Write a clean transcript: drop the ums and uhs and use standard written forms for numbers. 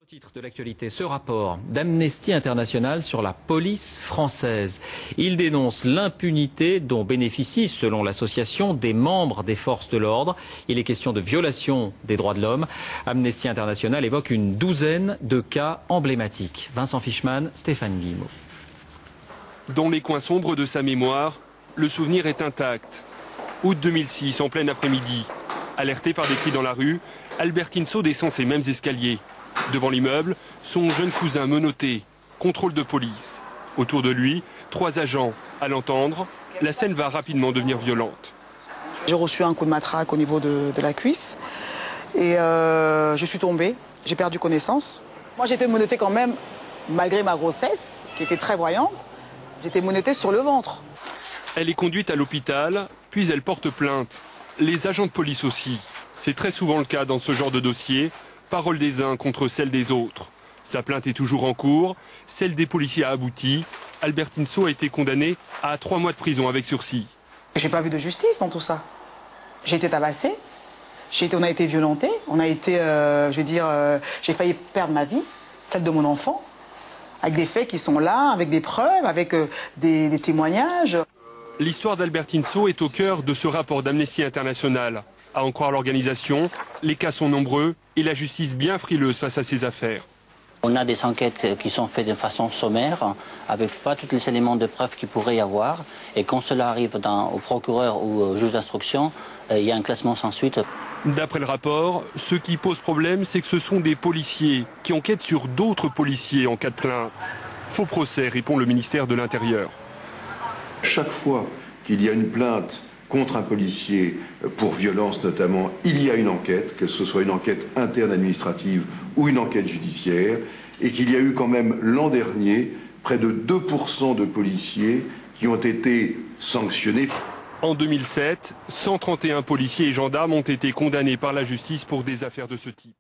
Titre de l'actualité, ce rapport d'Amnesty International sur la police française. Il dénonce l'impunité dont bénéficient, selon l'association, des membres des forces de l'ordre. Il est question de violation des droits de l'homme. Amnesty International évoque une douzaine de cas emblématiques. Vincent Fischmann, Stéphane Guillemot. Dans les coins sombres de sa mémoire, le souvenir est intact. Août 2006, en plein après-midi. Alerté par des cris dans la rue, Albertine Saut descend ces mêmes escaliers. Devant l'immeuble, son jeune cousin menotté. Contrôle de police. Autour de lui, 3 agents. À l'entendre, la scène va rapidement devenir violente. J'ai reçu un coup de matraque au niveau de la cuisse et je suis tombée. J'ai perdu connaissance. Moi, j'ai été menottée quand même, malgré ma grossesse, qui était très voyante. J'étais menottée sur le ventre. Elle est conduite à l'hôpital, puis elle porte plainte. Les agents de police aussi. C'est très souvent le cas dans ce genre de dossier. Parole des uns contre celle des autres. Sa plainte est toujours en cours. Celle des policiers a abouti. Albertine Saut a été condamnée à 3 mois de prison avec sursis. J'ai pas vu de justice dans tout ça. J'ai été tabassée. On a été violentés. On a été, j'ai failli perdre ma vie, celle de mon enfant, avec des faits qui sont là, avec des preuves, avec des témoignages. L'histoire d'Albertine Saut est au cœur de ce rapport d'Amnesty International. À en croire l'organisation, les cas sont nombreux et la justice bien frileuse face à ces affaires. On a des enquêtes qui sont faites de façon sommaire, avec pas tous les éléments de preuve qu'il pourrait y avoir. Et quand cela arrive au procureur ou au juge d'instruction, il y a un classement sans suite. D'après le rapport, ce qui pose problème, c'est que ce sont des policiers qui enquêtent sur d'autres policiers en cas de plainte. Faux procès, répond le ministère de l'Intérieur. Chaque fois qu'il y a une plainte contre un policier pour violence notamment, il y a une enquête, que ce soit une enquête interne administrative ou une enquête judiciaire, et qu'il y a eu quand même l'an dernier près de 2% de policiers qui ont été sanctionnés. En 2007, 131 policiers et gendarmes ont été condamnés par la justice pour des affaires de ce type.